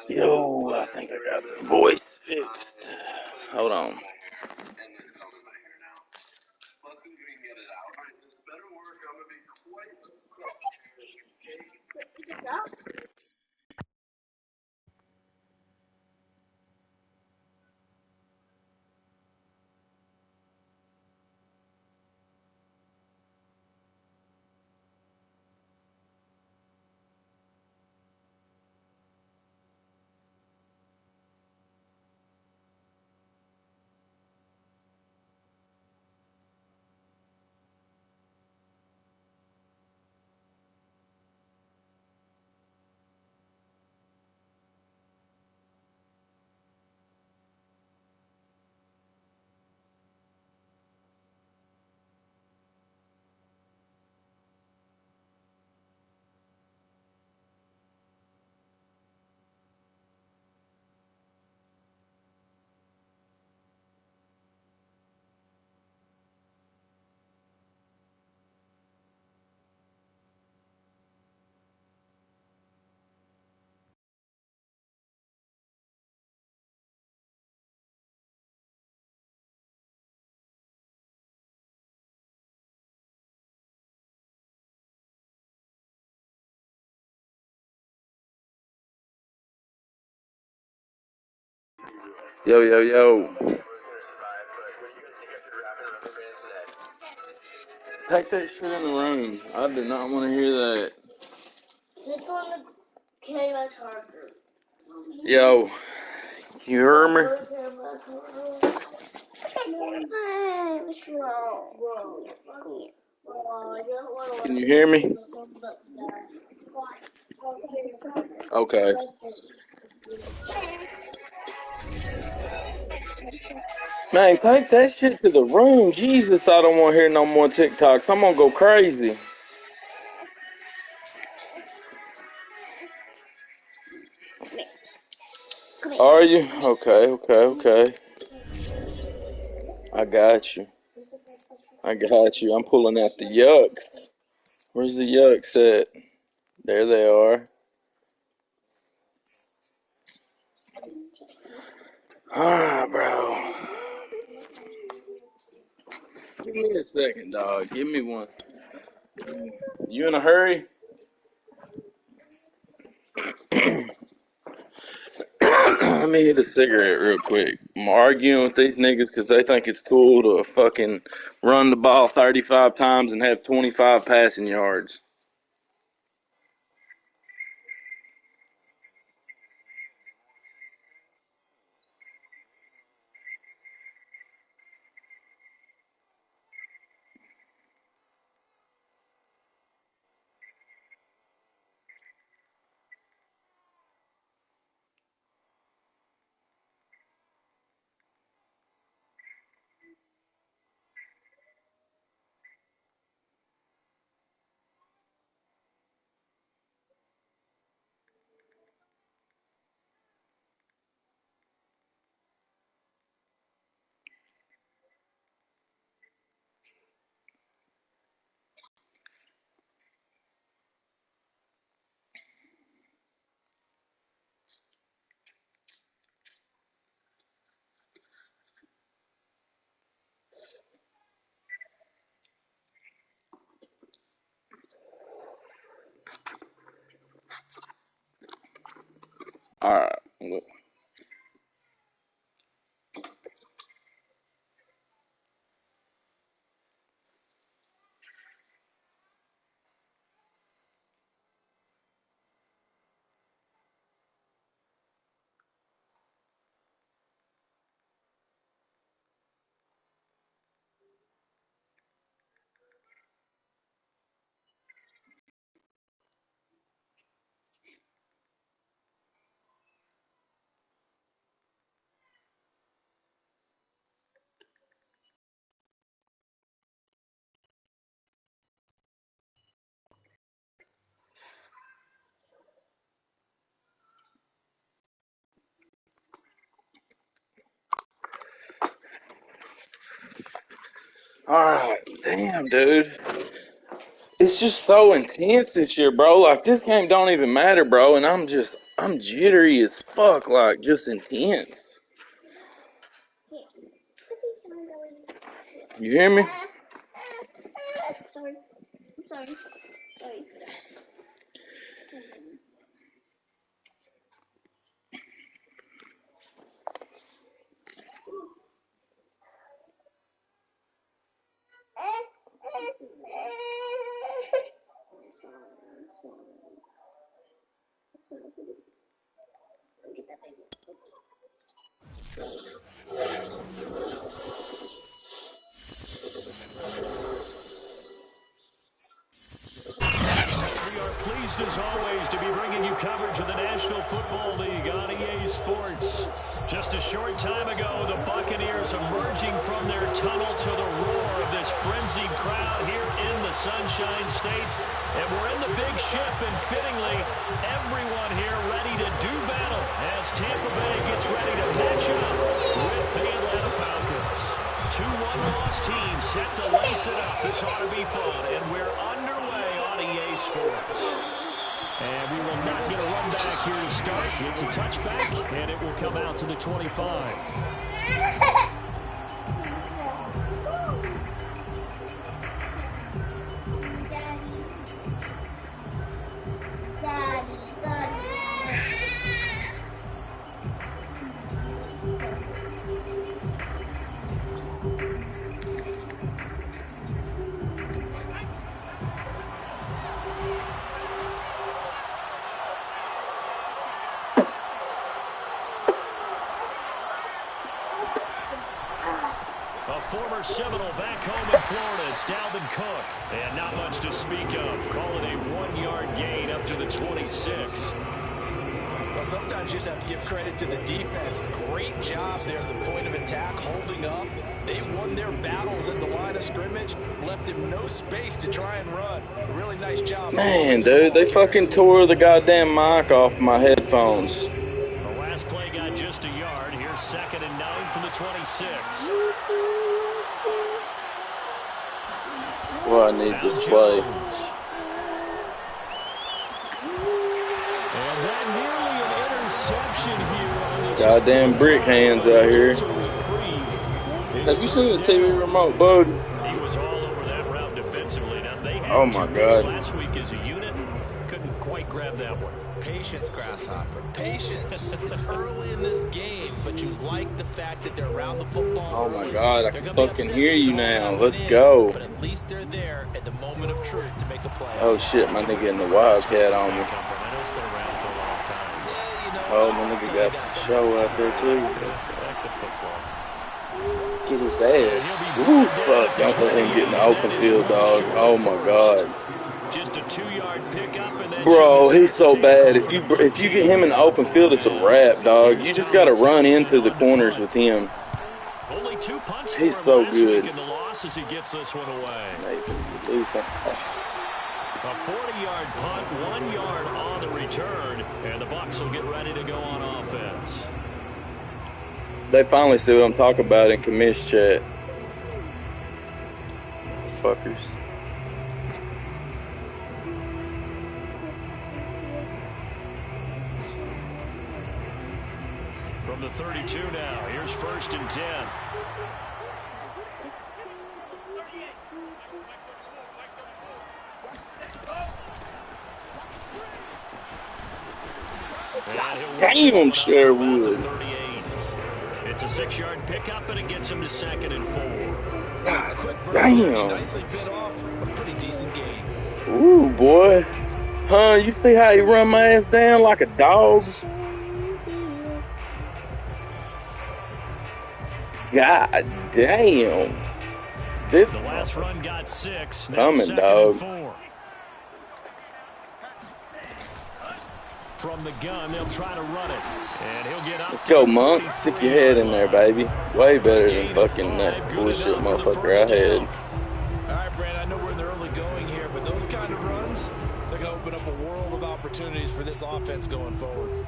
Yo, I think I got the voice fixed. Hold on. Yo, yo, yo. Take that shit in the room. I do not want to hear that. It's going to carry my charger. Yo, can you hear me? Can you hear me? Okay. Man, take that shit to the room. Jesus, I don't want to hear no more TikToks. I'm gonna go crazy. Are you? Okay. I got you. I'm pulling out the yucks. Where's the yucks at? There they are. Ah, bro. Give me a second, dog. Give me one. You in a hurry? Let me hit a cigarette real quick. I'm arguing with these niggas because they think it's cool to fucking run the ball 35 times and have 25 passing yards. Alright. Alright. Damn, dude. It's just so intense this year, bro. Like, this game don't even matter, bro. And I'm just I'm jittery as fuck, like just intense. You hear me? Sorry. I'm sorry. Sorry. Get that baby. We are pleased as always to be bringing you coverage of the National Football League on EA Sports. Just a short time ago, the Buccaneers emerging from their tunnel to the roar of this frenzied crowd here in the Sunshine State. And we're in the big ship, and fittingly, everyone here ready to do battle as Tampa Bay gets ready to match up with the Atlanta Falcons. Two one-loss teams set to lace it up. This ought to be fun, and we're underway on EA Sports. And we will not get a run back here to start. It's a touchback, and it will come out to the 25. Former Seminole back home in Florida. It's Dalvin Cook. And not much to speak of. Call it a 1-yard gain up to the 26. Well, sometimes you just have to give credit to the defense. Great job there at the point of attack, holding up. They won their battles at the line of scrimmage, left him no space to try and run. A really nice job. Man, dude, they fucking tore the goddamn mic off my headphones. The last play got just a yard. Here's 2nd and 9 from the 26. Well, I need this play. And that nearly an interception here on this Goddamn brick hands out here. Have you seen the TV remote, bud? He was all over that route defensively. Now they had Oh my two God. last week as a unit. Couldn't quite grab that one. Patience, Grasshopper. Patience. It's early in this game, but you like the fact that they're around the football. Oh my early. God, I They're can gonna be fucking upset hear if they you don't now. have Let's it in, go. But at least they're there at the moment of truth to make a play. Oh shit, my nigga in the Wildcat on me. I know it's been around for a long time. Yeah, you know, Oh, I my can nigga tell you got the some show out there too. Back to football. Get his ass. Woo, fuck. Don't let him get in the open field, dog. Oh my God. Just a 2-yard pickup and then Bro, he's so bad. If you get him in the open field, it's a wrap, dog. You just gotta run into the corners with him. Only 2 punts He's for him so last good. week in the loss as he gets this one away. A 40-yard punt, 1 yard on the return, and the Bucs will get ready to go on offense. They finally see what I'm talking about in commish chat. Fuckers. From the 32 now, here's 1st and 10. Damn, Sherwood. It's a 6-yard pickup, and it gets him to 2nd and 4. God Damn. damn. Nicely bit off. A pretty decent game. Ooh, boy. Huh, you see how he run my ass down like a dog? God damn. This The last run got 6. Now coming, 2nd dog. and 4. From the gun, they'll try to run it. And he'll get up. Let's go, Monk. Stick your head in there, baby. Way better than fucking that bullshit motherfucker I had. All right, Brad, I know we're in the early going here, but those kind of runs, they're going to open up a world of opportunities for this offense going forward.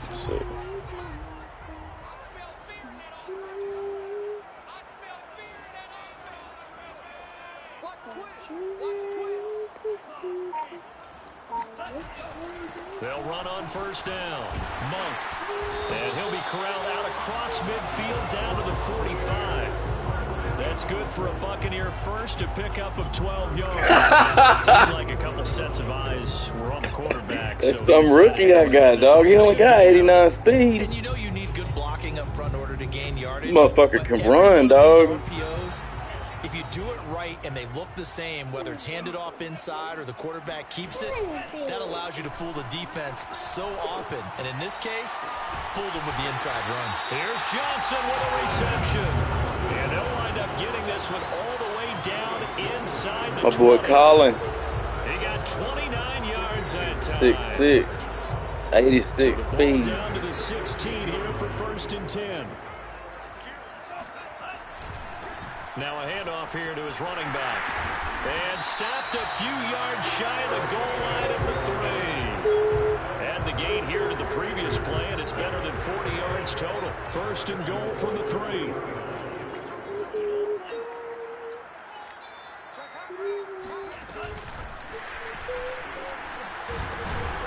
Let's see. They'll run on first down. Monk. And he'll be corralled out across midfield down to the 45. That's good for a Buccaneer first, a pickup of 12 yards. Seemed like a couple sets of eyes were on the quarterback. That's some rookie I got, dog. He only got 89 speed. And you know you need good blocking up front in order to gain yardage. Motherfucker can run, dog. RPOs, if you do it right and they look the same, whether it's handed off inside or the quarterback keeps it, that allows you to fool the defense so often. And in this case, fooled them with the inside run. Here's Johnson with a reception. And they'll wind up getting this one all the way down inside the 20. My boy Colin. He got 29 yards that time. 6'6". 86 speed. Down to the 16 here for 1st and 10. Now a handoff here to his running back. And stopped a few yards shy of the goal line at the 3. And the gain here to the previous play, and it's better than 40 yards total. 1st and goal from the 3.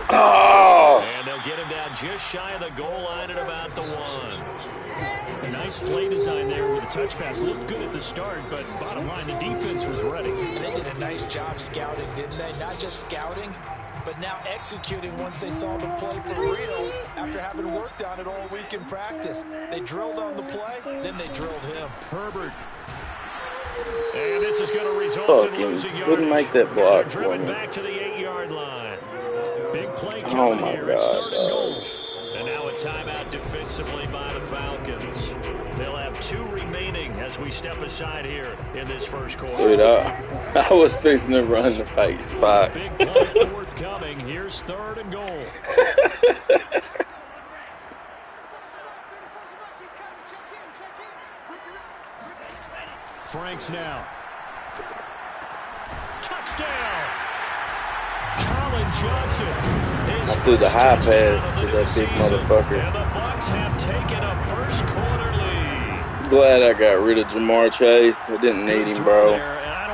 Oh! And they'll get him down just shy of the goal line at about the 1. A nice play design there with a touch pass. Looked good at the start, but bottom line, the defense was ready. They did a nice job scouting, didn't they? Not just scouting, but now executing once they saw the play for real after having worked on it all week in practice. They drilled on the play, then they drilled him. Herbert. And this is going to result in losing yardage. Couldn't make that block. Driven back to the 8-yard line. Big play Oh coming my here. It's God. 3rd and goal. And now a timeout defensively by the Falcons. They'll have 2 remaining as we step aside here in this first quarter. Dude, I was fixing to run the fake spot. Big play forthcoming. Here's 3rd and goal. Franks now. Touchdown. Colin Johnson. I threw the high pass to that big motherfucker. And the Bucs have taken a first quarter lead. Glad I got rid of Jamar Chase. I didn't need him, bro.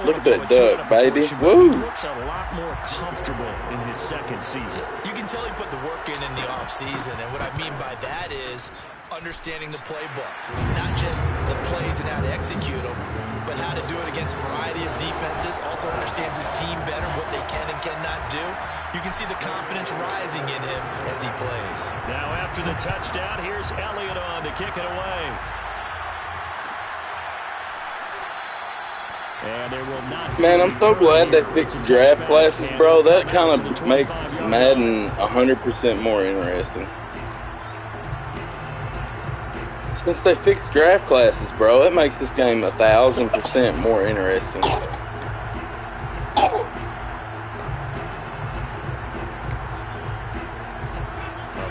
Look at that duck, baby. Woo! Looks a lot more comfortable in his 2nd season. You can tell he put the work in the offseason, and what I mean by that is understanding the playbook. Not just the plays and how to execute them, but how to do it against a variety of defenses. Also understands his team better, what they can and cannot do. You can see the confidence rising in him as he plays. Now after the touchdown, here's Elliott on to kick it away. And there will not be. Man, I'm so glad they fixed draft classes, bro. That kind of makes Madden 100% more interesting. Since they fixed draft classes, bro, it makes this game 1,000% more interesting.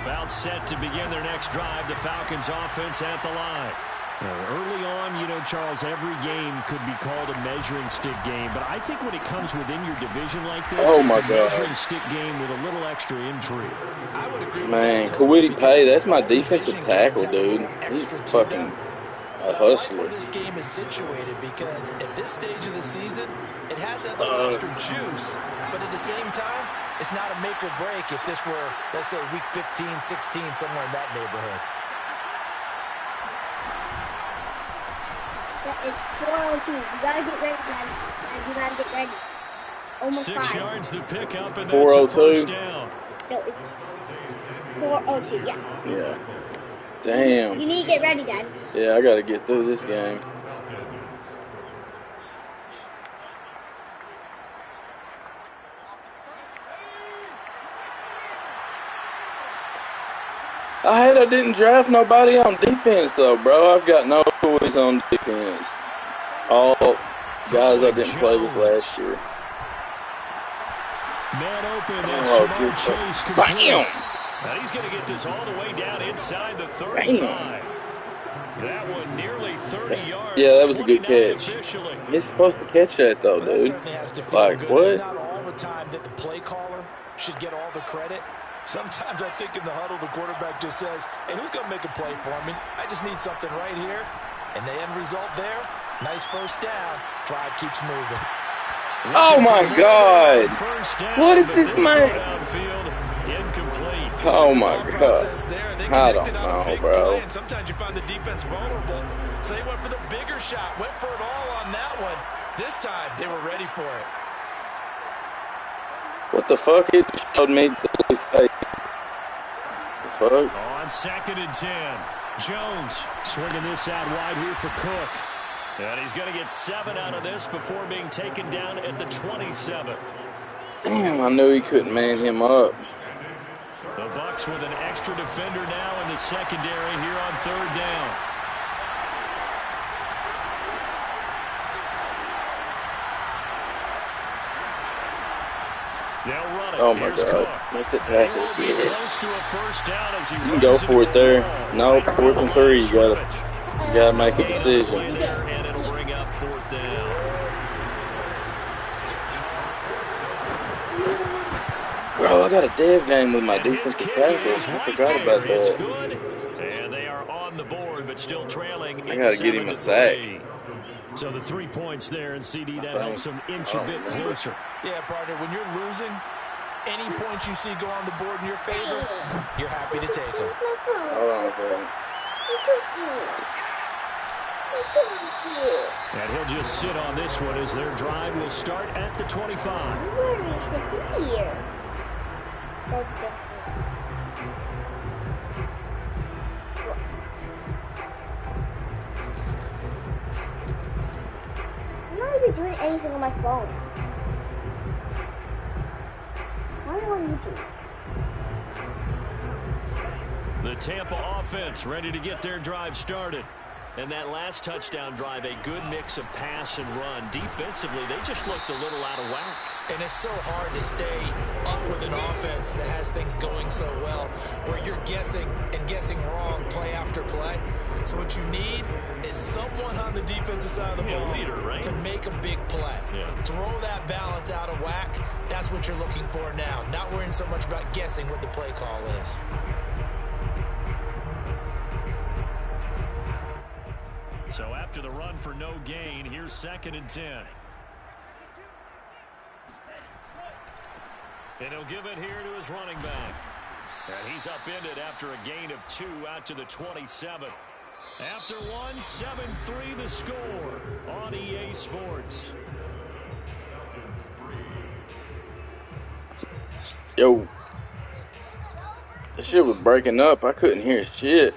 About set to begin their next drive, the Falcons offense at the line. Early on, you know, Charles, every game could be called a measuring stick game, but I think when it comes within your division like this, Oh my it's a God. measuring stick game with a little extra intrigue. I would agree with Man, that Kawhi totally, Pay, that's my because defensive division tackle, games dude. have He's extra to fucking them. a I like hustler. where this game is situated because at this stage of the season, it has that little extra juice, but at the same time, it's not a make or break if this were, let's say, week 15, 16, somewhere in that neighborhood. Yeah, it's 4:02. You gotta get ready, guys. You gotta get ready. Almost 6 5. yards the pickup, and that's a 402. first down. No, it's 4:02. Yeah. Yeah. Damn. You need to get ready, guys. Yeah, I gotta get through this game. I didn't draft nobody on defense though, bro. I've got no boys on defense. All guys I didn't play with last year. Man open, that's Oh, Jamar good Chase fuck. complete. Bam! Now he's going to get this all the way down inside the 35. That one nearly 30 yards. Yeah, that was a good 29 catch. officially. He's supposed to catch that though, Well, that dude. certainly has to feel Like, good. what? It's not all the time that the play caller should get all the credit. Sometimes I think in the huddle, the quarterback just says, hey, who's going to make a play for me? I just need something right here. And the end result there, nice first down. Drive keeps moving. Oh my God! First down, What is but this throw man? downfield, incomplete. Oh my Thought God. process there. They I don't connected on a know, big bro. play, and sometimes you find the defense vulnerable. So they went for the bigger shot, went for it all on that one. This time, they were ready for it. What the fuck? It showed me the fake. The fuck? On 2nd and 10. Jones swinging this out wide here for Cook. And he's going to get 7 out of this before being taken down at the 27. I knew he couldn't man him up. The Bucs with an extra defender now in the secondary here on 3rd down. They'll run it. Oh my Here's God. Cook. Make the He tackle. will be close to a first down as he You can go runs for into it the there. wall. No, Right 4th and 3. You scrimmage. gotta make a Play decision. there, and it'll bring up 4th down. Bro, I got a dev game with my And his defensive kick tackle. is I right forgot there. about It's that. good. And they are on the board, but still trailing. I It's gotta get him a sack. 7-3. So the 3 points there, and CD, that Thank- helps them inch a oh, bit man. closer. Yeah, partner, when you're losing, any points you see go on the board in your favor, you're happy to take them. Hold on a second. And he'll just sit on this one as their drive will start at the 25. I'm not even doing anything on my phone. Why am I on YouTube? The Tampa offense ready to get their drive started. And that last touchdown drive, a good mix of pass and run. Defensively, they just looked a little out of whack. And it's so hard to stay up with an offense that has things going so well, where you're guessing and guessing wrong play after play. So what you need is someone on the defensive side of the ball leader, right? to make a big play. Yeah. Throw that balance out of whack. That's what you're looking for now. Not worrying so much about guessing what the play call is. So after the run for no gain, here's 2nd and 10. And he'll give it here to his running back. And he's upended after a gain of 2 out to the 27. After one, 7-3 the score on EA Sports. Yo. This shit was breaking up. I couldn't hear shit.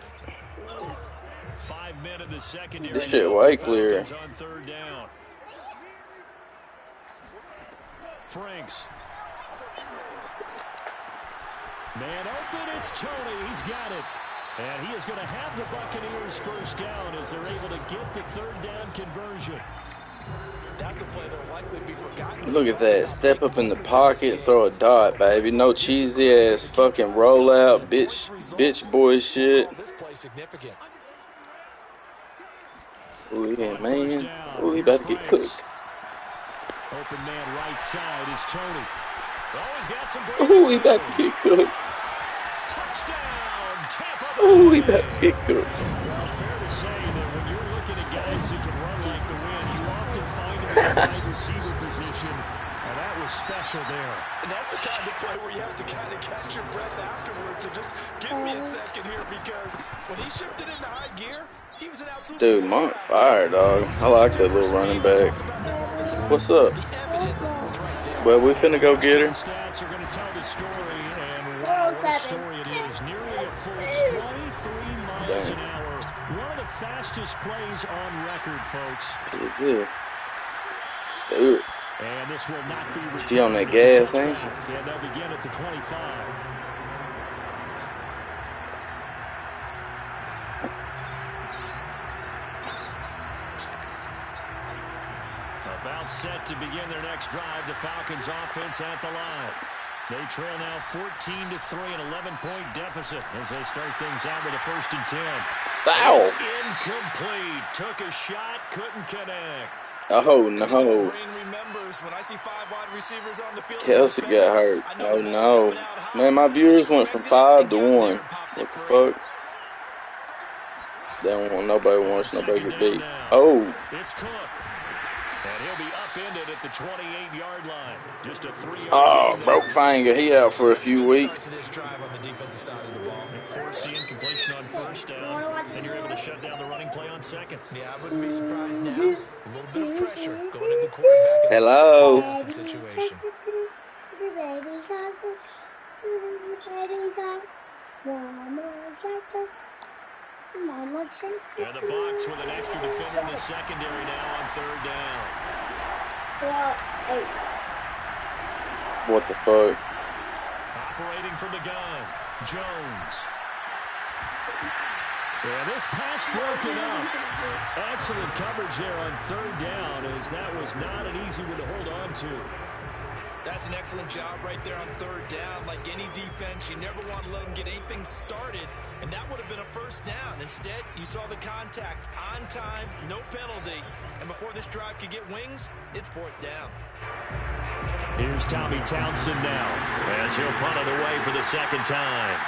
5 men in the secondary. This shit way clearer. On 3rd down. Franks. Man open, it's Tony. He's got it. And he is going to have the Buccaneers first down as they're able to get the 3rd down conversion. That's a play that'll likely be forgotten. Look at that. Step up in the pocket, throw a dot, baby. No cheesy ass fucking rollout, bitch boy shit. This play significant. Ooh, yeah, man. Ooh, he about to get cooked. Open man right side is Tony. Always got some. Ooh, he about to get cooked. Touchdown, Tampa. Ooh, he about to get cooked. Well, fair to say that when you're looking at guys who can run like the wind, you often find them in the wide receiver position, and that was special there. And that's the kind of play where you have to kind of catch your breath afterwards. So just give me a second here, because when he shifted into high gear, he was an absolute... Dude, Monk fire, dog. I like that little running back. What's up? Well, we finna go get her. Stats are going to tell the story, and wow, what a story it is. Nearly a full 23 miles an hour. One of the fastest plays on record, folks. What's it? Dude. And this will not be returned. She on that gas, ain't she? And they'll begin at the 25. About set to begin their next drive, the Falcons offense at the line. They trail now 14-3, an 11-point deficit as they start things out with a 1st and 10. Ow! It's incomplete. Took a shot, couldn't connect. Oh, no. Kelsey got hurt. Oh, no. Man, my viewers went from 5 to 1. What the fuck? They don't want nobody wants nobody to get beat. Oh. It's Cook. And he'll be up upended at the 28-yard line. Just a 3-yard Oh, gain broke there. finger. He out for a few weeks. To this drive on the defensive side of the ball. Force the incompletion on first down, and you're able to shut down the running play on second. Yeah, I wouldn't be surprised now. A little bit of pressure going into the quarterback in Hello. this passing situation. Baby shark, baby shark, mama shark, mama shark. And the Bucs with an extra defender in the secondary now on third down. Well, hey. What the fuck? Operating from the gun, Jones. Yeah, this pass broken up. Excellent coverage there on third down, as that was not an easy one to hold on to. That's an excellent job right there on third down. Like any defense, you never want to let them get anything started, and that would have been a first down. Instead, you saw the contact on time, no penalty, and before this drive could get wings, it's fourth down. Here's Tommy Townsend now, as he'll punt it away for the second time.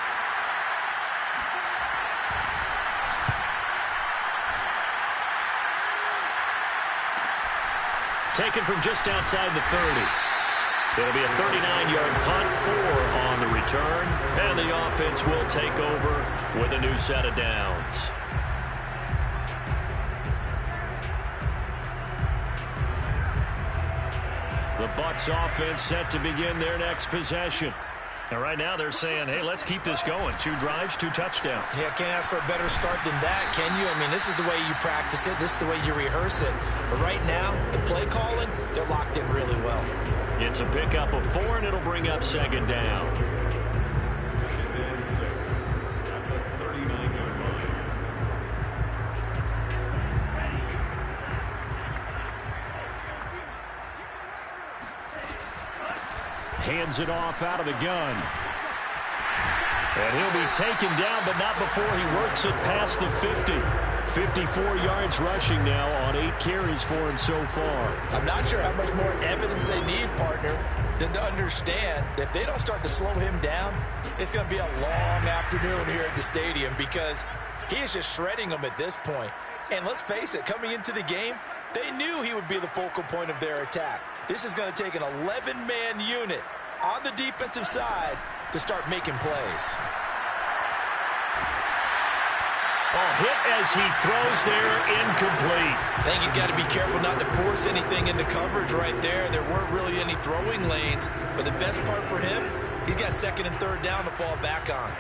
Taken from just outside the 30. It'll be a 39-yard punt, 4 on the return, and the offense will take over with a new set of downs. The Bucs offense set to begin their next possession. And right now they're saying, hey, let's keep this going. 2 drives, 2 touchdowns. Yeah, can't ask for a better start than that, can you? I mean, this is the way you practice it. This is the way you rehearse it. But right now, the play calling, they're locked in really well. It's a pickup of 4, and it'll bring up second down. Second and 6 at the 39-yard line. Hands it off out of the gun. And he'll be taken down, but not before he works it past the 50. 54 yards rushing now on 8 carries for him so far. I'm not sure how much more evidence they need, partner, than to understand that if they don't start to slow him down, it's going to be a long afternoon here at the stadium, because he is just shredding them at this point. And let's face it, coming into the game, they knew he would be the focal point of their attack. This is going to take an 11-man unit on the defensive side to start making plays. Hit as he throws there, incomplete. I think he's got to be careful not to force anything into coverage right there. There weren't really any throwing lanes, but the best part for him, he's got second and third down to fall back on.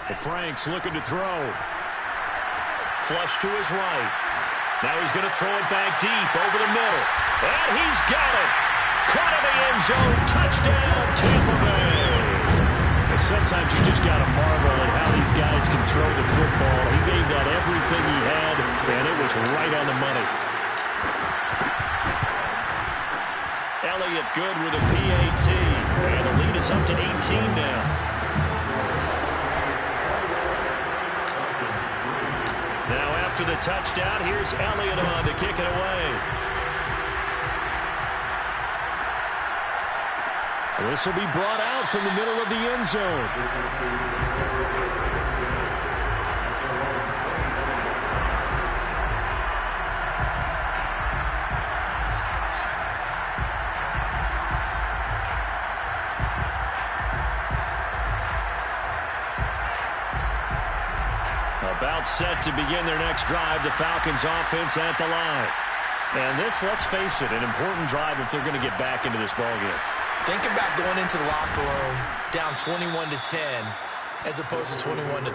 The Franks looking to throw. Flush to his right. Now he's going to throw it back deep over the middle. And he's got it. Caught in the end zone. Touchdown, Tampa Bay. Sometimes you just got to marvel at how these guys can throw the football. He gave that everything he had, and it was right on the money. Elliott good with a PAT. And the lead is up to 18 now. Now after the touchdown, here's Elliott on to kick it away. This will be brought out from the middle of the end zone. About set to begin their next drive, the Falcons offense at the line. And this, let's face it, an important drive if they're going to get back into this ballgame. Think about going into the locker room down 21-10 as opposed to 21-3.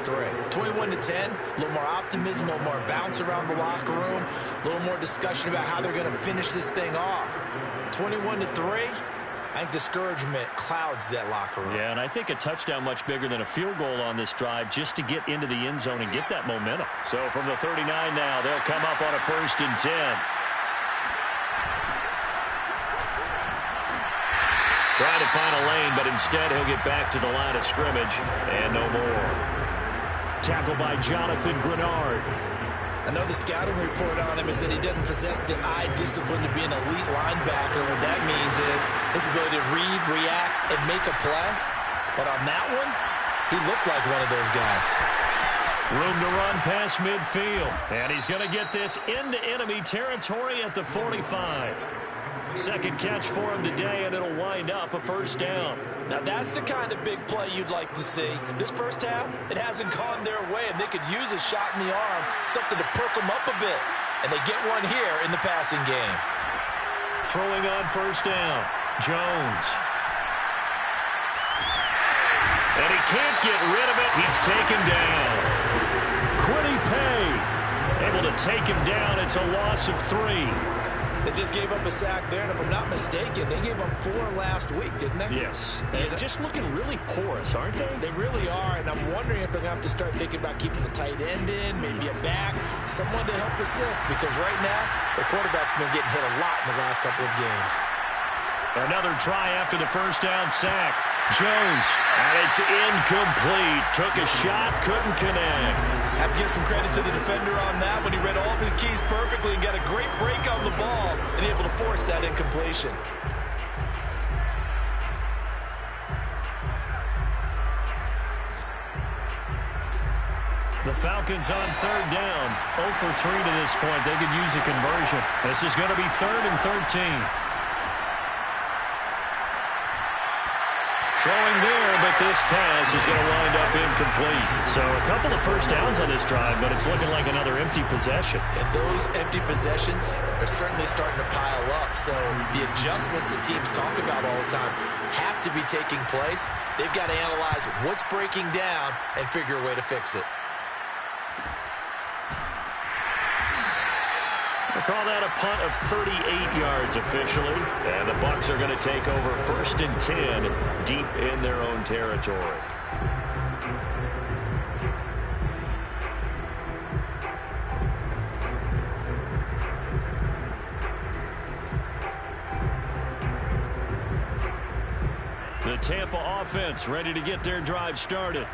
21-10, a little more optimism, a little more bounce around the locker room, a little more discussion about how they're going to finish this thing off. 21-3, I think discouragement clouds that locker room. Yeah, and I think a touchdown much bigger than a field goal on this drive just to get into the end zone and get that momentum. So from the 39 now, they'll come up on a 1st and 10. Trying to find a lane, but instead he'll get back to the line of scrimmage and no more. Tackled by Jonathan Grenard. I know the scouting report on him is that he doesn't possess the eye discipline to be an elite linebacker. What that means is his ability to read, react, and make a play. But on that one, he looked like one of those guys. Room to run past midfield. And he's going to get this into enemy territory at the 45. Second catch for him today, and it'll wind up a first down. Now that's the kind of big play you'd like to see. This first half, it hasn't gone their way, and they could use a shot in the arm, something to perk them up a bit. And they get one here in the passing game. Throwing on first down, Jones. And he can't get rid of it. He's taken down. Quiddy Pay able to take him down. It's a loss of 3. They just gave up a sack there, and if I'm not mistaken, they gave up 4 last week, didn't they? Yes. And just looking really porous, aren't they? They really are, and I'm wondering if they're going to have to start thinking about keeping the tight end in, maybe a back, someone to help assist, because right now, the quarterback's been getting hit a lot in the last couple of games. Another try after the first down sack. Jones, and it's incomplete. Took a shot, couldn't connect. Have to give some credit to the defender on that when he read all of his keys perfectly and got a great break on the ball and able to force that incompletion. The Falcons on third down. 0 for 3 to this point. They could use a conversion. This is going to be 3rd and 13. Throwing there, but this pass is going to wind up incomplete. So a couple of first downs on this drive, but it's looking like another empty possession. And those empty possessions are certainly starting to pile up. So the adjustments that teams talk about all the time have to be taking place. They've got to analyze what's breaking down and figure a way to fix it. We'll call that a punt of 38 yards officially. And the Bucs are going to take over 1st and 10 deep in their own territory. The Tampa offense ready to get their drive started.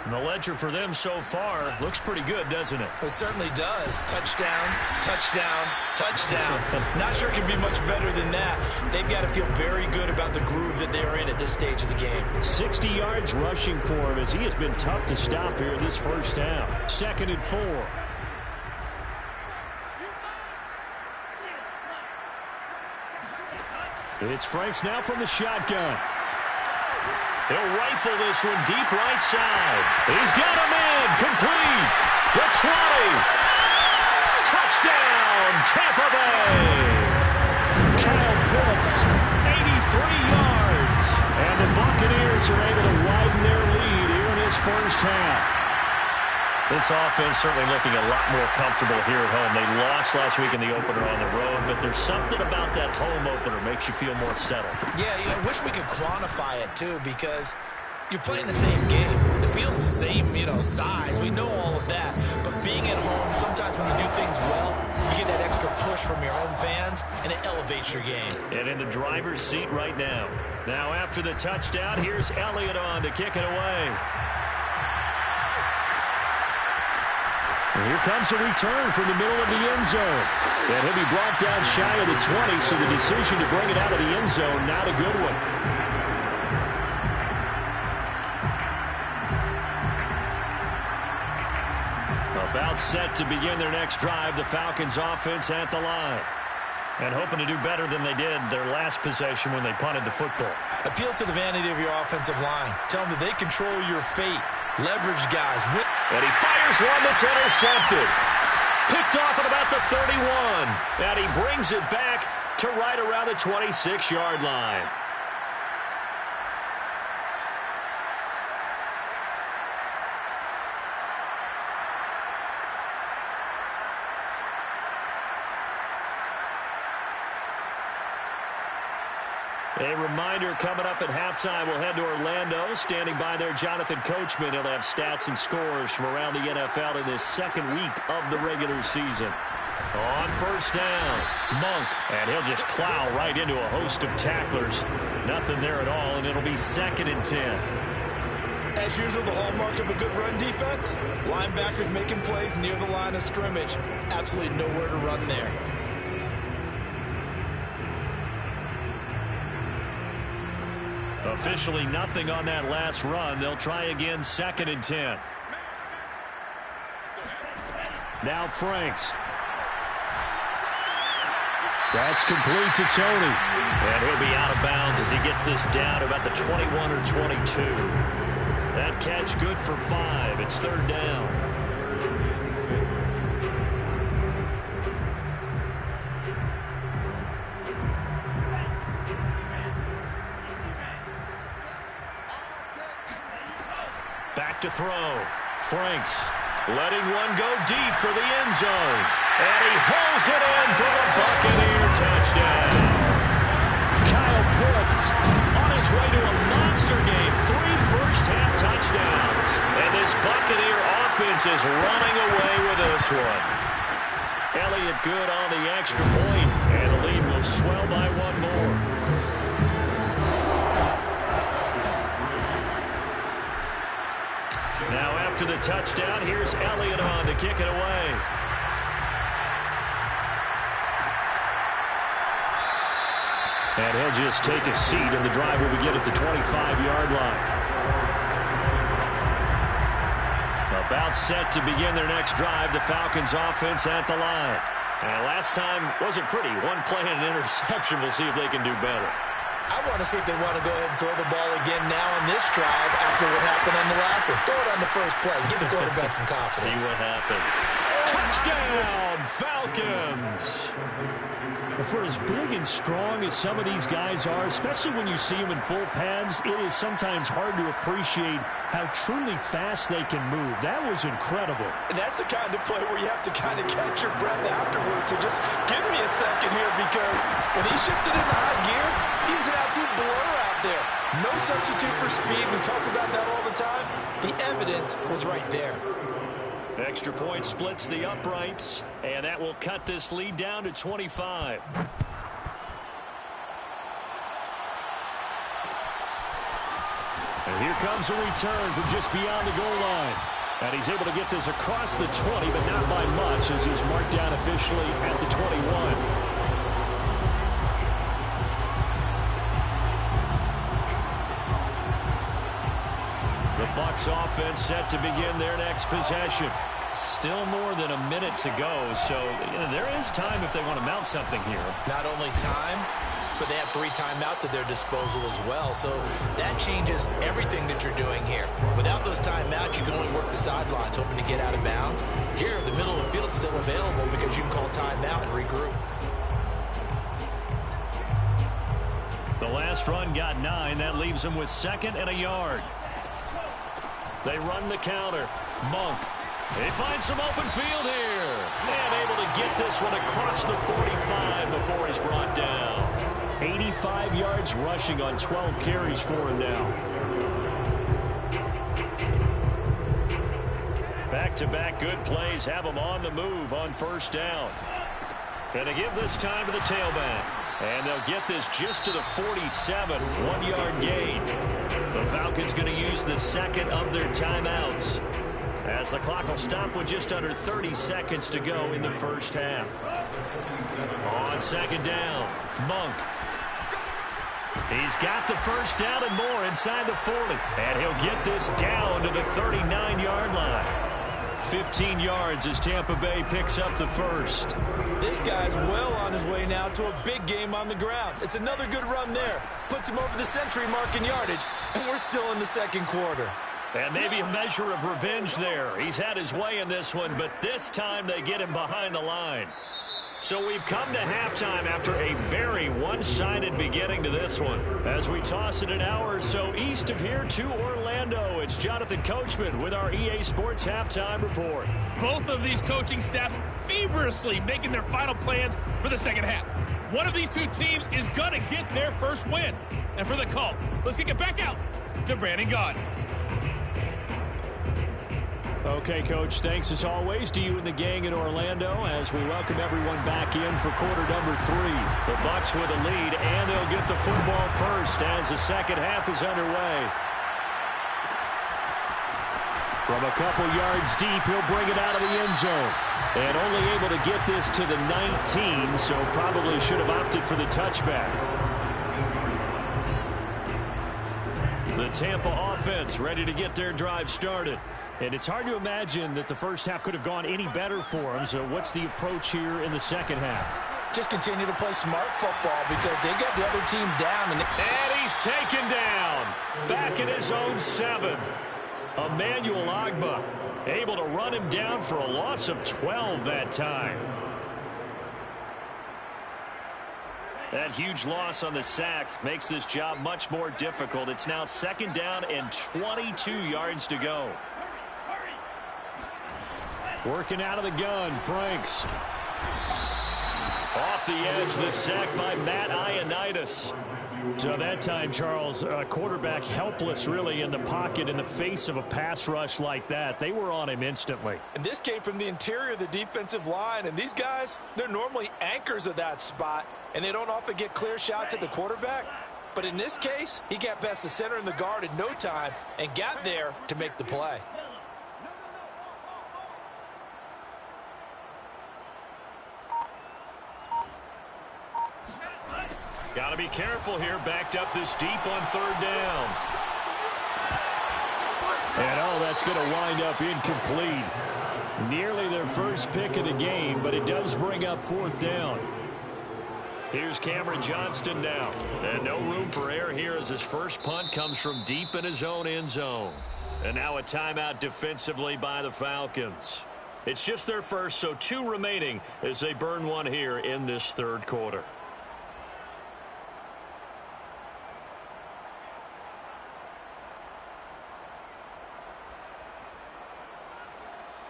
And the ledger for them so far looks pretty good, doesn't it? It certainly does. Touchdown, touchdown, touchdown. Not sure it can be much better than that. They've got to feel very good about the groove that they're in at this stage of the game. 60 yards rushing for him as he has been tough to stop here this first half. 2nd and 4. It's Franks now from the shotgun. He'll rifle this one deep right side. He's got him in. Complete. The 20. Touchdown, Tampa Bay. Kyle Pitts, 83 yards. And the Buccaneers are able to widen their lead here in this first half. This offense certainly looking a lot more comfortable here at home. They lost last week in the opener on the road, but there's something about that home opener makes you feel more settled. Yeah, I wish we could quantify it, too, because you're playing the same game. The field's the same, size. We know all of that. But being at home, sometimes when you do things well, you get that extra push from your home fans, and it elevates your game. And in the driver's seat right now. Now after the touchdown, here's Elliott on to kick it away. And here comes a return from the middle of the end zone. And he'll be brought down shy of the 20, so the decision to bring it out of the end zone, not a good one. About set to begin their next drive, the Falcons offense at the line. And hoping to do better than they did their last possession when they punted the football. Appeal to the vanity of your offensive line. Tell them that they control your fate. Leverage guys. And he fires one that's intercepted. Picked off at about the 31. And he brings it back to right around the 26-yard line. A reminder coming up at halftime, we'll head to Orlando. Standing by there, Jonathan Coachman. He'll have stats and scores from around the NFL in this second week of the regular season. On first down, Monk. And he'll just plow right into a host of tacklers. Nothing there at all, and it'll be 2nd and 10. As usual, the hallmark of a good run defense, linebackers making plays near the line of scrimmage. Absolutely nowhere to run there. Officially nothing on that last run. They'll try again, 2nd and 10. Now Franks. That's complete to Tony. And he'll be out of bounds as he gets this down to about the 21 or 22. That catch good for 5. It's third down. Back to throw. Franks letting one go deep for the end zone. And he hauls it in for the Buccaneer touchdown. Kyle Pitts on his way to a monster game. 3 first-half touchdowns. And this Buccaneer offense is running away with this one. Elliott good on the extra point, and the lead will swell by 1 more. Now after the touchdown, here's Elliott on to kick it away. And he'll just take a seat, and the drive will begin at the 25-yard line. About set to begin their next drive, the Falcons offense at the line. And last time wasn't pretty. 1 play and an interception. We'll see if they can do better. I want to see if they want to go ahead and throw the ball again now on this drive after what happened on the last one. Throw it on the first play. Give the quarterback some confidence. See what happens. Touchdown, Falcons! For as big and strong as some of these guys are, especially when you see them in full pads, it is sometimes hard to appreciate how truly fast they can move. That was incredible. And that's the kind of play where you have to kind of catch your breath afterwards. So just give me a second here, because when he shifted into high gear, he was an absolute blur out there. No substitute for speed. We talk about that all the time. The evidence was right there. Extra point splits the uprights, and that will cut this lead down to 25. And here comes a return from just beyond the goal line. And he's able to get this across the 20, but not by much, as he's marked down officially at the 21. The Bucs offense set to begin their next possession. Still more than a minute to go, so there is time if they want to mount something here. Not only time, but they have 3 timeouts at their disposal as well, so that changes everything that you're doing here. Without those timeouts, you can only work the sidelines, hoping to get out of bounds. Here, the middle of the field is still available because you can call timeout and regroup. The last run got 9. That leaves them with 2nd and a yard. They run the counter. Monk. They find some open field here. And able to get this one across the 45 before he's brought down. 85 yards rushing on 12 carries for him now. Back-to-back good plays have him on the move on first down. Gonna give this time to the tailback. And they'll get this just to the 47, 1-yard gain. The Falcons going to use the 2nd of their timeouts, as the clock will stop with just under 30 seconds to go in the first half. On 2nd down, Monk. He's got the first down and more inside the 40. And he'll get this down to the 39-yard line. 15 yards as Tampa Bay picks up the first. This guy's well on his way now to a big game on the ground. It's another good run there. Puts him over the century mark in yardage, and we're still in the 2nd quarter. And maybe a measure of revenge there. He's had his way in this one, but this time they get him behind the line. So we've come to halftime after a very one-sided beginning to this one. As we toss it an hour or so east of here to Orlando, it's Jonathan Coachman with our EA Sports Halftime Report. Both of these coaching staffs feverishly making their final plans for the second half. One of these 2 teams is going to get their first win. And for the call, let's kick it back out to Brandon Gaudin. Okay, Coach, thanks as always to you and the gang in Orlando as we welcome everyone back in for quarter number 3. The Bucs with a lead, and they'll get the football first as the second half is underway. From a couple yards deep, he'll bring it out of the end zone. And only able to get this to the 19, so probably should have opted for the touchback. The Tampa offense ready to get their drive started. And it's hard to imagine that the first half could have gone any better for them. So what's the approach here in the second half? Just continue to play smart football because they got the other team down. And he's taken down. Back in his own 7. Emmanuel Ogbah able to run him down for a loss of 12 that time. That huge loss on the sack makes this job much more difficult. It's now 2nd down and 22 yards to go. Working out of the gun, Franks. Off the edge, the sack by Matt Ioannidis. So that time, Charles, quarterback helpless really in the pocket in the face of a pass rush like that. They were on him instantly. And this came from the interior of the defensive line. And these guys, they're normally anchors of that spot. And they don't often get clear shots at the quarterback. But in this case, he got past the center and the guard in no time and got there to make the play. Got to be careful here, backed up this deep on 3rd down. And that's going to wind up incomplete. Nearly their first pick of the game, but it does bring up 4th down. Here's Cameron Johnston now. And no room for error here as his first punt comes from deep in his own end zone. And now a timeout defensively by the Falcons. It's just their first, so 2 remaining as they burn one here in this 3rd quarter.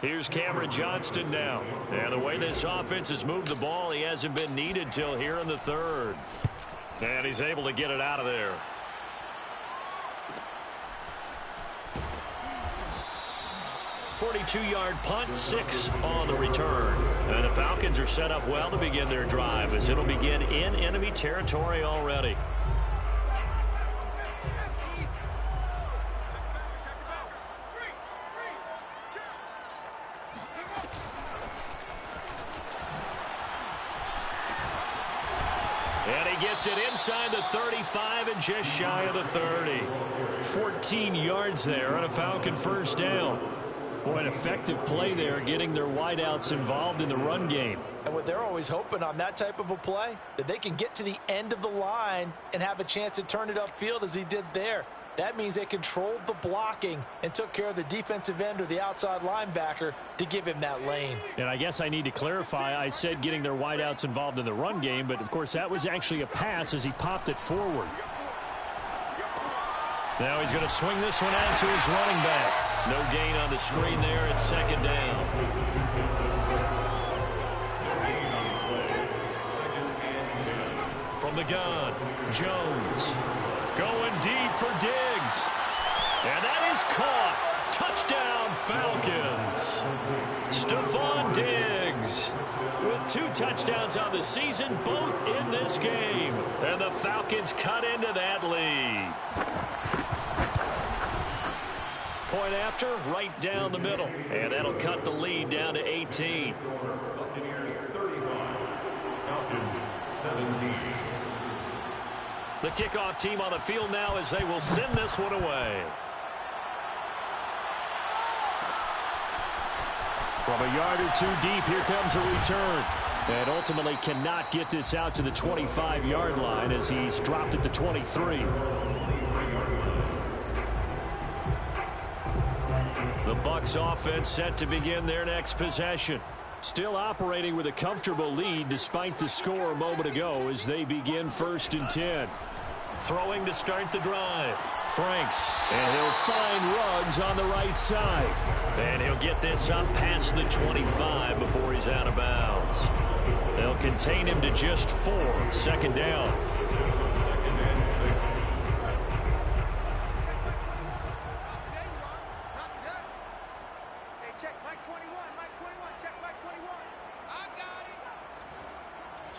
Here's Cameron Johnston now. And the way this offense has moved the ball, he hasn't been needed till here in the 3rd. And he's able to get it out of there. .42-yard punt, 6 on the return. And the Falcons are set up well to begin their drive as it'll begin in enemy territory already. Gets it inside the 35 and just shy of the 30. 14 yards there on a Falcon first down. Boy, an effective play there, getting their wideouts involved in the run game. And what they're always hoping on that type of a play, that they can get to the end of the line and have a chance to turn it upfield as he did there. That means they controlled the blocking and took care of the defensive end or the outside linebacker to give him that lane. And I guess I need to clarify, I said getting their wideouts involved in the run game, but of course that was actually a pass as he popped it forward. Now he's going to swing this one out to his running back. No gain on the screen there at 2nd down. From the gun, Jones. Going deep for Diggs. And that is caught. Touchdown, Falcons. Stephon Diggs with 2 touchdowns on the season, both in this game. And the Falcons cut into that lead. Point after, right down the middle. And that'll cut the lead down to 18. Buccaneers 35, Falcons 17. The kickoff team on the field now as they will send this one away. From a yard or 2 deep, here comes a return. And ultimately cannot get this out to the 25-yard line as he's dropped at the 23. The Bucs offense set to begin their next possession. Still operating with a comfortable lead despite the score a moment ago as they begin 1st and 10. Throwing to start the drive. Franks. And he'll find Ruggs on the right side. And he'll get this up past the 25 before he's out of bounds. They'll contain him to just 4. 2nd down. 2nd and 6. Check Mike 21, Mike 21, check Mike 21. I got it.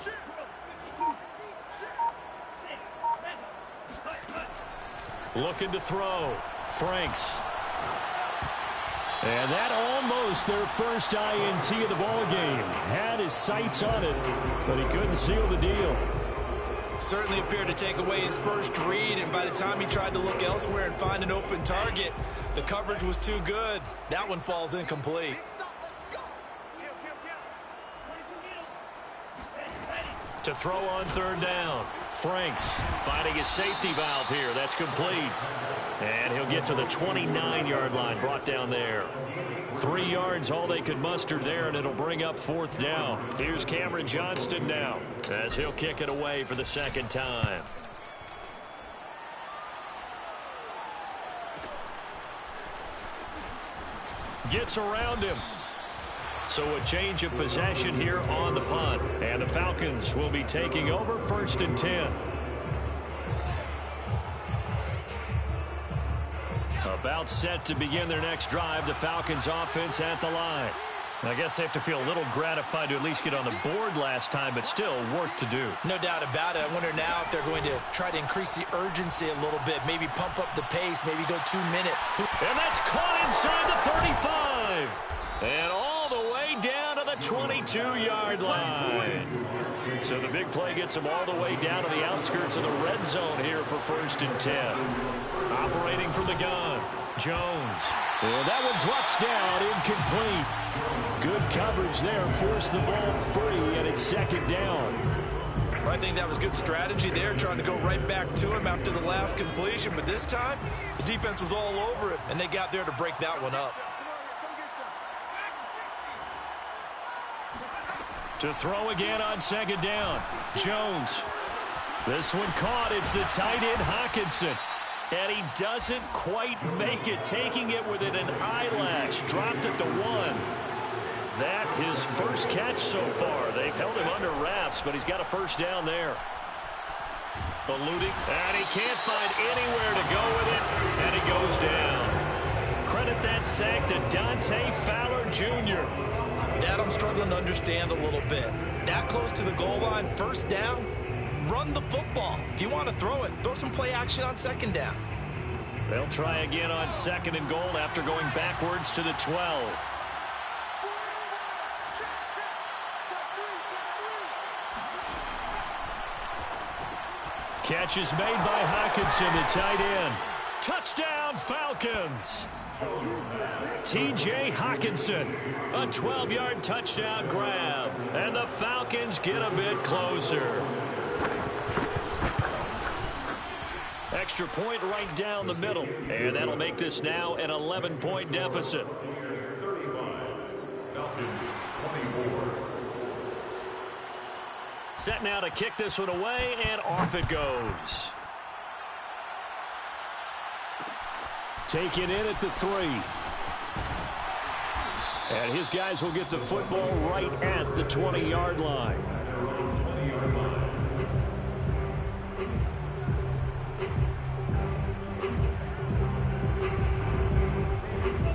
Shoot. Looking to throw. Franks. And that almost their first INT of the ball game. Had his sights on it, but he couldn't seal the deal. Certainly appeared to take away his first read, and by the time he tried to look elsewhere and find an open target, the coverage was too good. That one falls incomplete. To throw on third down. Franks finding his safety valve here. That's complete. And he'll get to the 29-yard line, brought down there. 3 yards, all they could muster there, and it'll bring up fourth down. Here's Cameron Johnston now, as he'll kick it away for the second time. Gets around him. So a change of possession here on the punt. And the Falcons will be taking over 1st and 10. About set to begin their next drive. The Falcons offense at the line. I guess they have to feel a little gratified to at least get on the board last time, but still work to do. No doubt about it. I wonder now if they're going to try to increase the urgency a little bit. Maybe pump up the pace. Maybe go 2 minute. And that's caught inside the 35. And all the way down to the 22-yard line. So the big play gets them all the way down to the outskirts of the red zone here for 1st and 10. Operating from the gun, Jones. And that one drops down, incomplete. Good coverage there, forced the ball free, and it's 2nd down. I think that was good strategy there, trying to go right back to him after the last completion. But this time, the defense was all over it, and they got there to break that one up. To throw again on 2nd down, Jones. This one caught. It's the tight end, Hockenson. And he doesn't quite make it, taking it within an eyelash. Dropped it to 1. That his first catch so far. They've held him under wraps, but he's got a first down there. Eluding, and he can't find anywhere to go with it, and he goes down. Credit that sack to Dante Fowler Jr. That I'm struggling to understand a little bit. That close to the goal line, first down, run the football. If you want to throw it, throw some play action on 2nd down. They'll try again on 2nd and goal after going backwards to the 12. Catch is made by Hockenson, the tight end. Touchdown, Falcons. T.J. Hockenson, a 12-yard touchdown grab. And the Falcons get a bit closer. Extra point right down the middle. And that'll make this now an 11-point deficit. Falcons 24. Set now to kick this one away, and off it goes. Taken in at the 3. And his guys will get the football right at the 20-yard line.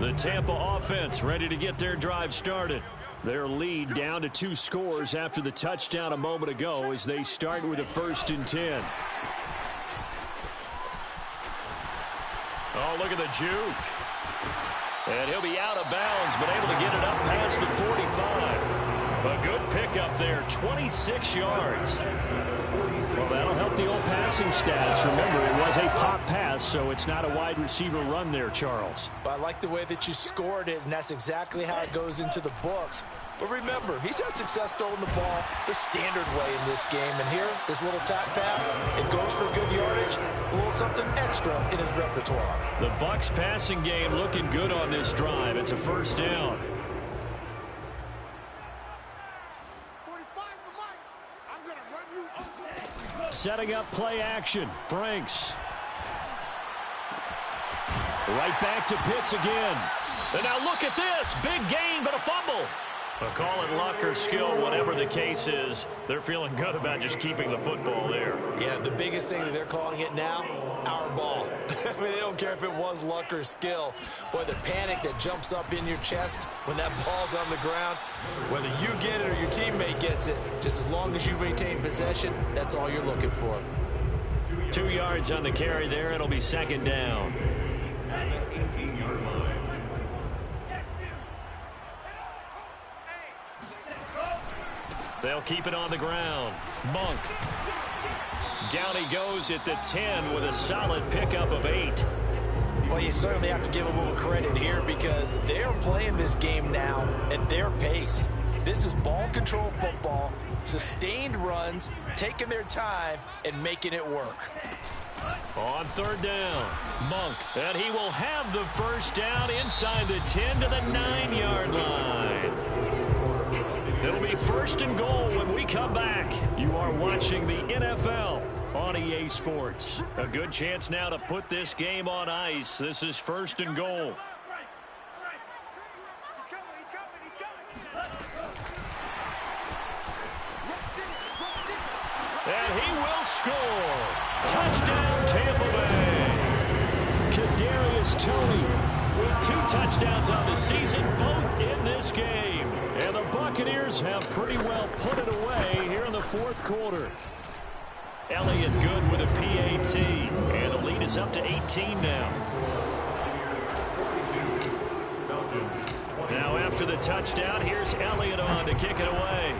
The Tampa offense ready to get their drive started. Their lead down to 2 scores after the touchdown a moment ago as they start with a 1st and 10. Oh, look at the juke. And he'll be out of bounds, but able to get it up past the 45. A good pickup there, 26 yards. Well, that'll help the old passing stats. Remember, it was a pop pass, so it's not a wide receiver run there, Charles. But I like the way that you scored it, and that's exactly how it goes into the books. But remember, he's had success throwing the ball the standard way in this game. And here, this little tap pass, it goes for good yardage, a little something extra in his repertoire. The Bucs passing game looking good on this drive. It's a first down. 45's the mic. I'm going to run you over. Setting up play action. Franks. Right back to Pitts again. And now look at this. Big gain, but a fumble. But call it luck or skill, whatever the case is. They're feeling good about just keeping the football there. Yeah, the biggest thing that they're calling it now, our ball. I mean, they don't care if it was luck or skill. Boy, the panic that jumps up in your chest when that ball's on the ground, whether you get it or your teammate gets it, just as long as you maintain possession, that's all you're looking for. 2 yards on the carry there. It'll be 2nd down. At the 18-yard line. They'll keep it on the ground. Monk. Down he goes at the 10 with a solid pickup of 8. Well, you certainly have to give a little credit here because they are playing this game now at their pace. This is ball control football, sustained runs, taking their time, and making it work. On third down, Monk, and he will have the first down inside the 10 to the 9-yard line. It'll be first and goal when we come back. You are watching the NFL on EA Sports. A good chance now to put this game on ice. This is first and goal. And he will score. Touchdown, Tampa Bay. Kadarius Toney with 2 touchdowns on the season, both in this game. And the Buccaneers have pretty well put it away here in the fourth quarter. Elliott good with a PAT. And the lead is up to 18 now. Now after the touchdown, here's Elliott on to kick it away.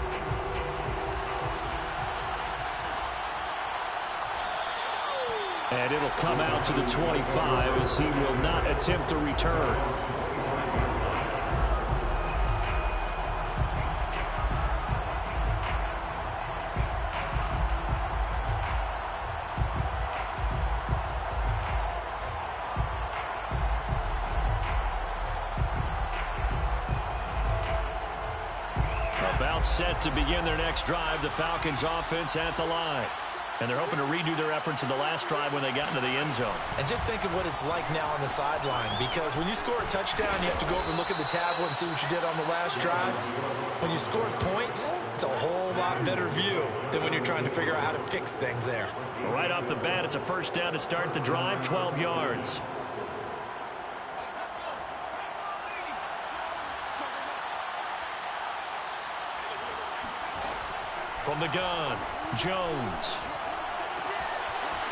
And it'll come out to the 25 as he will not attempt to return. About set to begin their next drive, the Falcons offense at the line. And they're hoping to redo their efforts in the last drive when they got into the end zone. And just think of what it's like now on the sideline, because when you score a touchdown, you have to go over and look at the tablet and see what you did on the last drive. When you scored points, it's a whole lot better view than when you're trying to figure out how to fix things there. Right off the bat, it's a first down to start the drive, 12 yards. From the gun, Jones.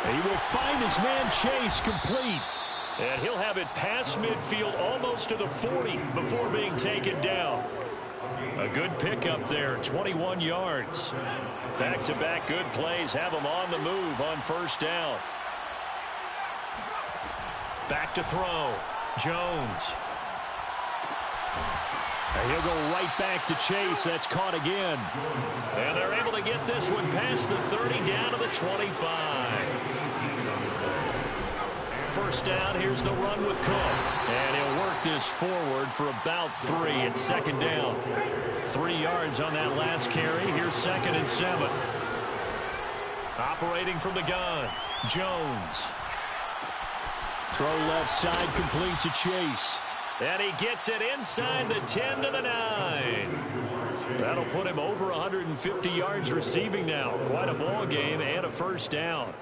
He will find his man Chase complete. And he'll have it past midfield almost to the 40 before being taken down. A good pickup there, 21 yards. Back-to-back good plays have him on the move on first down. Back to throw, Jones. And he'll go right back to Chase. That's caught again. And they're able to get this one past the 30 down to the 25. First down, here's the run with Cook. And he'll work this forward for about 3 at second down. 3 yards on that last carry. Here's 2nd and 7. Operating from the gun, Jones. Throw left side complete to Chase. And he gets it inside the 10 to the 9. That'll put him over 150 yards receiving now. Quite a ball game and a first down.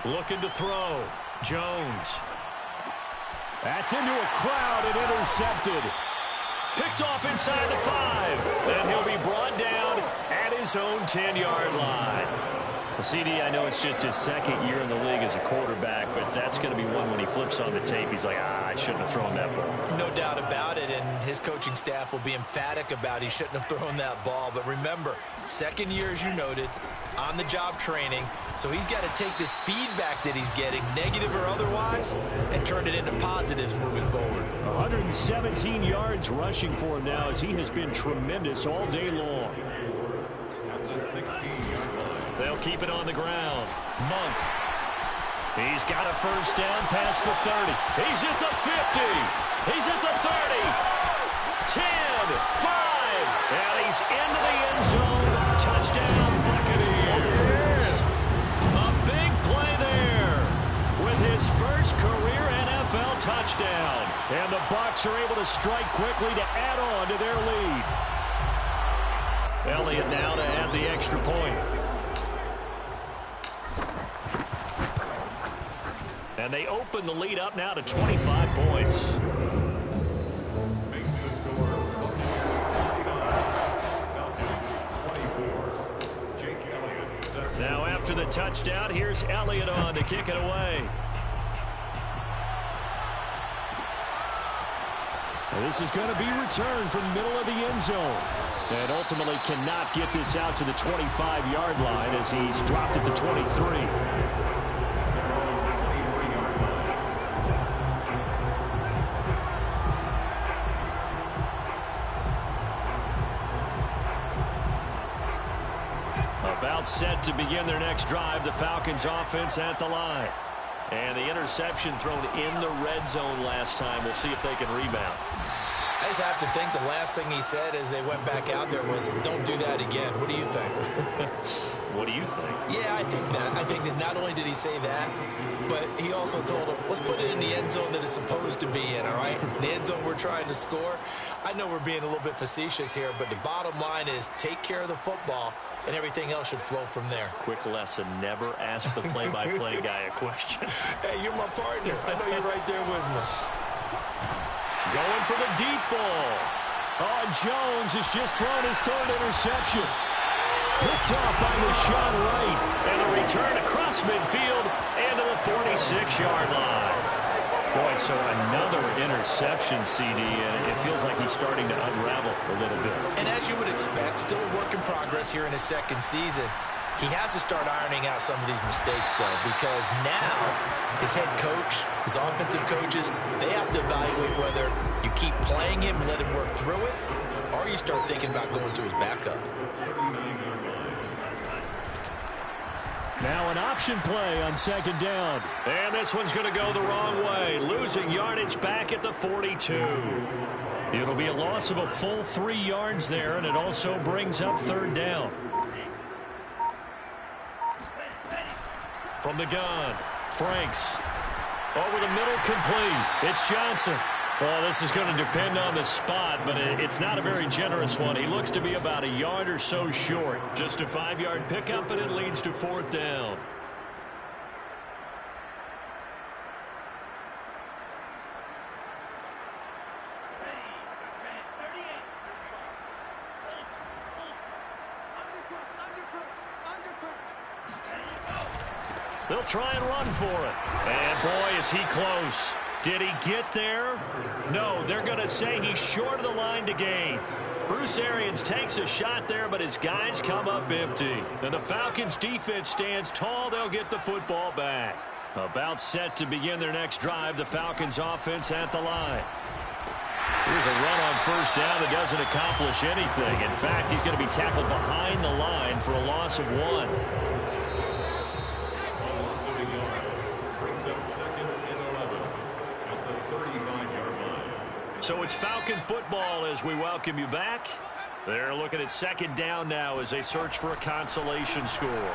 Looking to throw. Jones. That's into a crowd and intercepted. Picked off inside the 5. And he'll be brought down at his own 10-yard line. The CD, I know it's just his second year in the league as a quarterback, but that's going to be one when he flips on the tape. He's like, I shouldn't have thrown that ball. No doubt about it, and his coaching staff will be emphatic about he shouldn't have thrown that ball. But remember, second year, as you noted, on-the-job training, so he's got to take this feedback that he's getting, negative or otherwise, and turn it into positives moving forward. 117 yards rushing for him now as he has been tremendous all day long. They'll keep it on the ground. Monk. He's got a first down past the 30. He's at the 50. He's at the 30. 10, 5. And he's into the end zone. Touchdown, Buccaneers. A big play there with his first career NFL touchdown. And the Bucs are able to strike quickly to add on to their lead. Elliott now to add the extra point. And they open the lead up now to 25 points. Now Now after the touchdown, here's Elliott on to kick it away. This is going to be returned from the middle of the end zone. And ultimately cannot get this out to the 25-yard line as he's dropped it to 23. About set to begin their next drive, the Falcons offense at the line. And the interception thrown in the red zone last time. We'll see if they can rebound. I just have to think the last thing he said as they went back out there was, don't do that again. What do you think? What do you think? Yeah, I think that. I think that not only did he say that, but he also told him, let's put it in the end zone that it's supposed to be in, all right? The end zone we're trying to score. I know we're being a little bit facetious here, but the bottom line is take care of the football, and everything else should flow from there. Quick lesson, never ask the play-by-play guy a question. Hey, you're my partner. I know you're right there with me. Going for the deep ball. Oh, Jones has just thrown his third interception. Picked off by Rashawn Wright. And a return across midfield and to the 46-yard line. Boy, so another interception, CD, and it feels like he's starting to unravel a little bit. And as you would expect, still a work in progress here in his second season. He has to start ironing out some of these mistakes, though, because now his head coach, his offensive coaches, they have to evaluate whether you keep playing him and let him work through it, or you start thinking about going to his backup. Now an option play on second down. And this one's going to go the wrong way. Losing yardage back at the 42. It'll be a loss of a full 3 yards there, and it also brings up third down. From the gun, Franks. Over the middle, complete. It's Johnson. Well, this is going to depend on the spot, but it's not a very generous one. He looks to be about a yard or so short. Just a 5-yard pickup, and it leads to fourth down. They'll try and run for it. And, boy, is he close. Did he get there? No, they're going to say he's short of the line to gain. Bruce Arians takes a shot there, but his guys come up empty. And the Falcons' defense stands tall. They'll get the football back. About set to begin their next drive, the Falcons' offense at the line. Here's a run on first down that doesn't accomplish anything. In fact, he's going to be tackled behind the line for a loss of 1. So it's Falcon football as we welcome you back. They're looking at second down now as they search for a consolation score.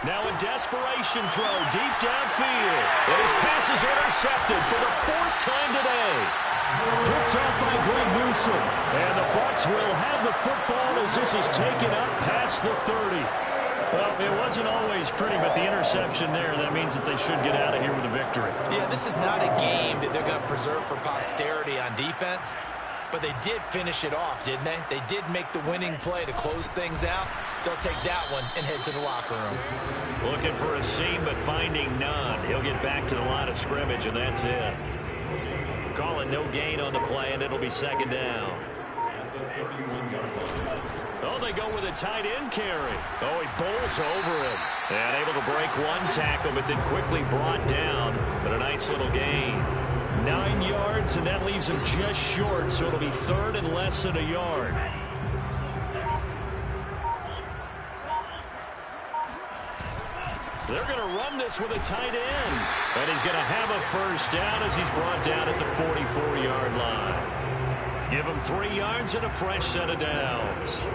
Now a desperation throw deep downfield. And his pass is intercepted for the 4th time today. Picked off by Greg Newsom. And the Bucs will have the football as this is taken up past the 30. Well, it wasn't always pretty, but the interception there, that means that they should get out of here with a victory. Yeah, this is not a game that they're going to preserve for posterity on defense, but they did finish it off, didn't they? They did make the winning play to close things out. They'll take that one and head to the locker room. Looking for a seam, but finding none. He'll get back to the line of scrimmage, and that's it. Calling no gain on the play, and it'll be second down. Oh, they go with a tight end carry. Oh, he bowls over him. And able to break one tackle, but then quickly brought down. But a nice little gain. 9 yards, and that leaves him just short, so it'll be third and less than a yard. They're going to run this with a tight end. And he's going to have a first down as he's brought down at the 44-yard line. Give him 3 yards and a fresh set of downs.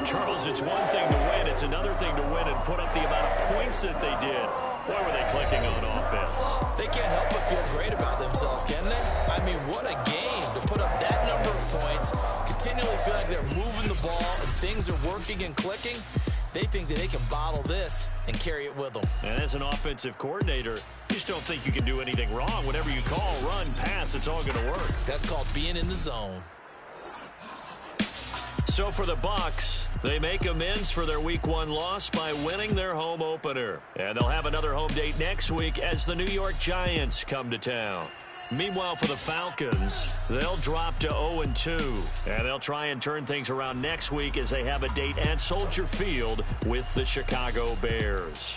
Charles, it's one thing to win. It's another thing to win and put up the amount of points that they did. Why were they clicking on offense? They can't help but feel great about themselves, can they? I mean, what a game to put up that number of points, continually feel like they're moving the ball and things are working and clicking. They think that they can bottle this and carry it with them. And as an offensive coordinator, you just don't think you can do anything wrong. Whatever you call, run, pass, it's all going to work. That's called being in the zone. So for the Bucs, they make amends for their Week 1 loss by winning their home opener. And they'll have another home date next week as the New York Giants come to town. Meanwhile, for the Falcons, they'll drop to 0-2. And they'll try and turn things around next week as they have a date at Soldier Field with the Chicago Bears.